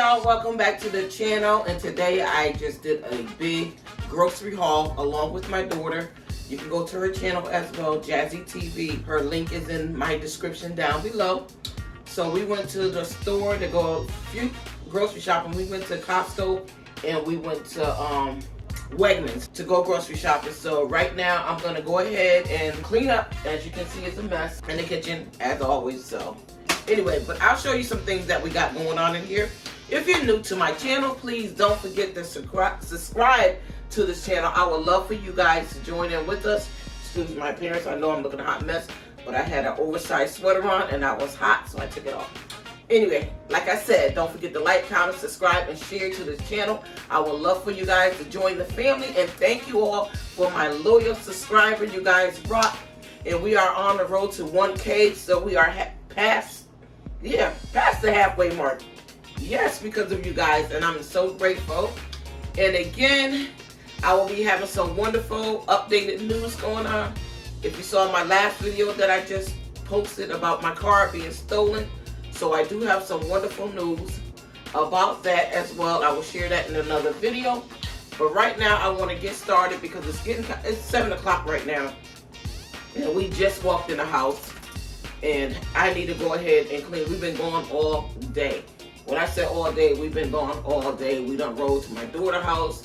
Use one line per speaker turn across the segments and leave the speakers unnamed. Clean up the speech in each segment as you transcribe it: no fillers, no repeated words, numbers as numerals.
y'all, welcome back to the channel. And today I just did a big grocery haul along with my daughter. You can go to her channel as well, Jazzy TV. Her link is in my description down below. So we went to the store to go a few grocery shopping. We went to Costco and we went to Wegmans to go grocery shopping. So right now I'm gonna go ahead and clean up. As you can see, it's a mess in the kitchen as always. So anyway, but I'll show you some things that we got going on in here. If you're new to my channel, please don't forget to subscribe to this channel. I would love for you guys to join in with us. Excuse my appearance. I know I'm looking a hot mess, but I had an oversized sweater on and I was hot, so I took it off. Anyway, like I said, don't forget to like, comment, subscribe, and share to this channel. I would love for you guys to join the family, and thank you all for my loyal subscribers. You guys rock, and we are on the road to 1K, so we are past the halfway mark. Yes, because of you guys, and I'm so grateful. And again, I will be having some wonderful updated news going on. If you saw my last video that I just posted about my car being stolen, so I do have some wonderful news about that as well. I will share that in another video. But right now, I want to get started because it's 7 o'clock right now, and we just walked in the house, and I need to go ahead and clean. We've been gone all day. When I said all day, we've been gone all day. We done rode to my daughter's house,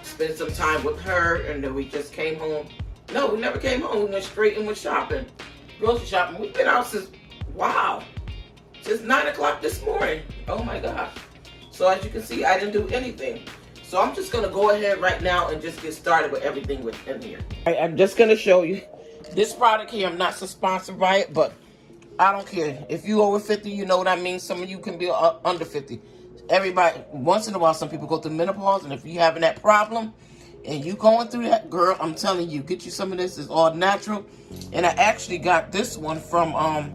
spent some time with her, and then we just came home. No, we never came home. We went straight and went shopping, grocery shopping. We've been out since 9 o'clock this morning. Oh my gosh. So as you can see, I didn't do anything. So I'm just gonna go ahead right now and just get started with everything within here. I'm just gonna show you this product here. I'm not sponsored by it, but I don't care. If you over 50, you know what I mean. Some of you can be under 50. Everybody, once in a while, some people go through menopause, and if you having that problem and you going through that, girl, I'm telling you, get you some of this. It's all natural. And I actually got this one from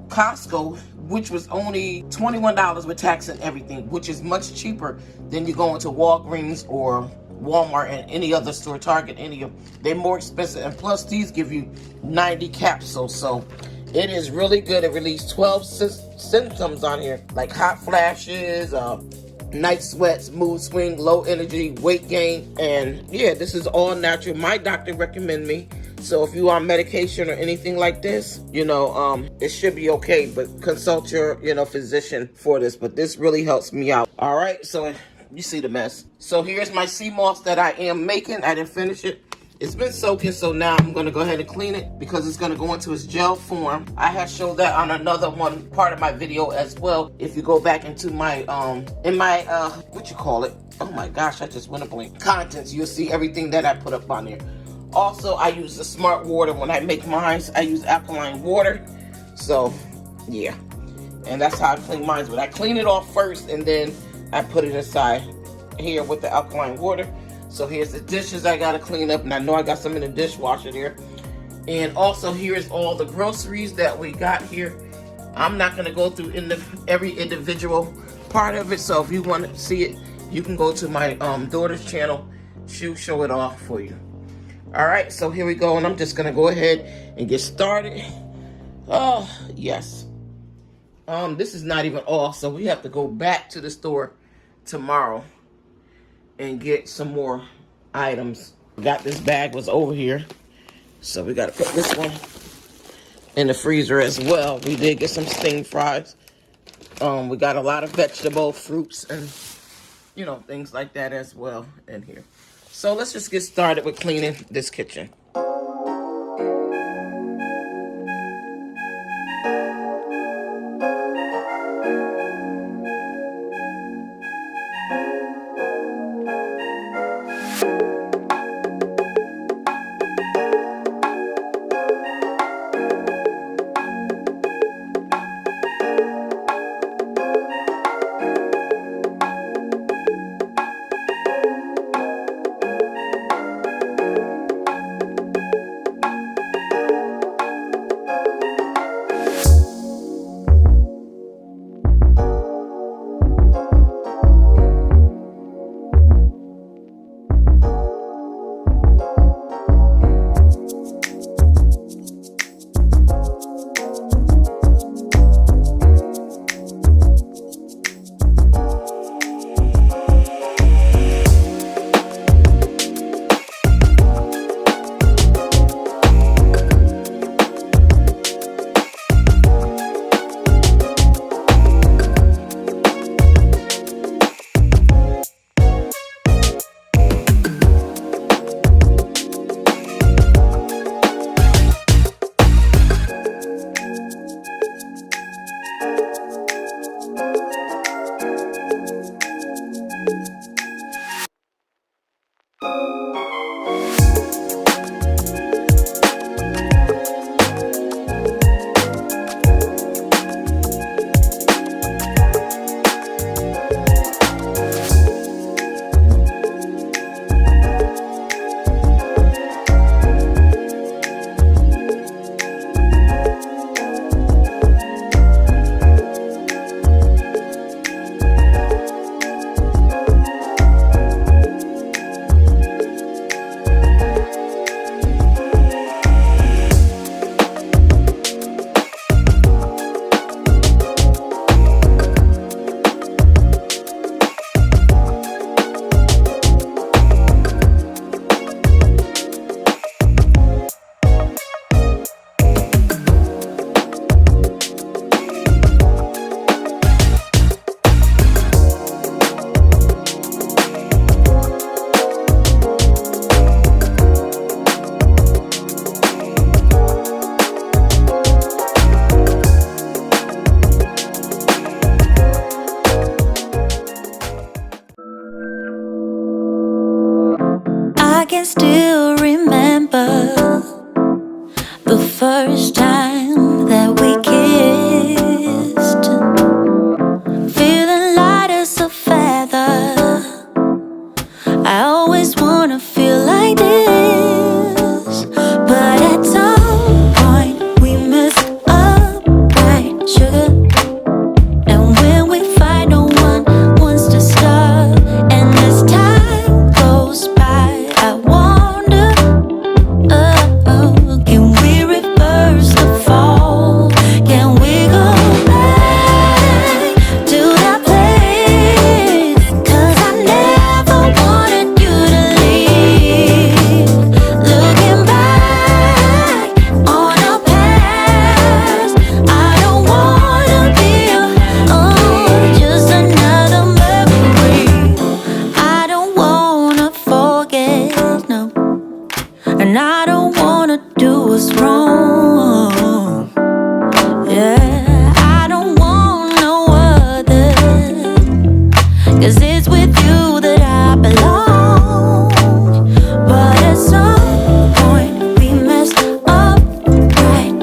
Costco, which was only $21 with tax and everything, which is much cheaper than you going to Walgreens or Walmart and any other store, Target, any of them. They're more expensive, and plus these give you 90 capsules. So it is really good. It released 12 symptoms on here, like hot flashes, night sweats, mood swing, low energy, weight gain. And yeah, this is all natural. My doctor recommended me. So if you are on medication or anything like this, it should be okay. But consult your, physician for this. But this really helps me out. All right, so you see the mess. So here's my sea moss that I am making. I didn't finish it. It's been soaking, so now I'm going to go ahead and clean it because it's going to go into its gel form. I have showed that on another part of my video as well. If you go back into my, what you call it? Oh my gosh, I just went a blank. Contents, you'll see everything that I put up on there. Also, I use the smart water. When I make mine, I use alkaline water. So, yeah. And that's how I clean mine. But I clean it off first, and then I put it inside here with the alkaline water. So here's the dishes I gotta clean up, and I know I got some in the dishwasher there. And also here's all the groceries that we got here. I'm not gonna go through every individual part of it, so if you want to see it, you can go to my daughter's channel. She'll show it off for you. All right, so here we go, and I'm just gonna go ahead and get started. Oh, yes. This is not even all, so we have to go back to the store tomorrow and get some more items. Got this bag was over here, so we gotta put this one in the freezer as well. We did get some steamed fries. We got a lot of vegetable fruits and things like that as well in here. So let's just get started with cleaning this kitchen.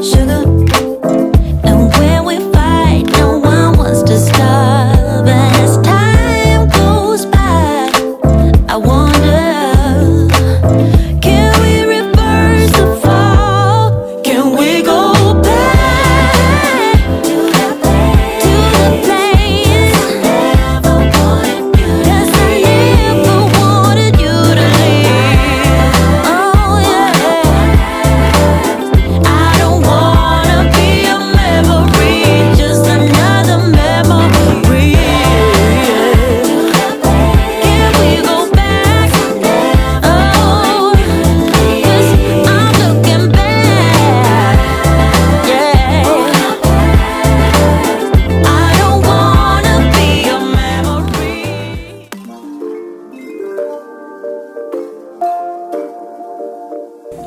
sugar. And when we fight, no one wants to stop. And as time goes by, I wonder, can we reverse the fall? Can we go back to the place I never wanted you to leave? 'Cause I never wanted you to leave. Oh yeah, I don't wanna be a memory, just another memory. Can we go back? Oh, 'cause I'm looking back. Yeah, I don't wanna be a memory.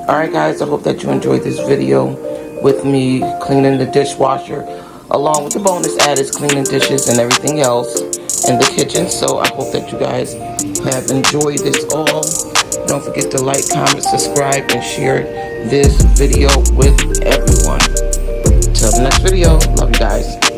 Alright guys, I hope that you enjoyed this video with me cleaning the dishwasher, along with the bonus added cleaning dishes and everything else in the kitchen. So I hope that you guys have enjoyed this all. Don't forget to like, comment, subscribe, and share this video with everyone. Till the next video, love you guys.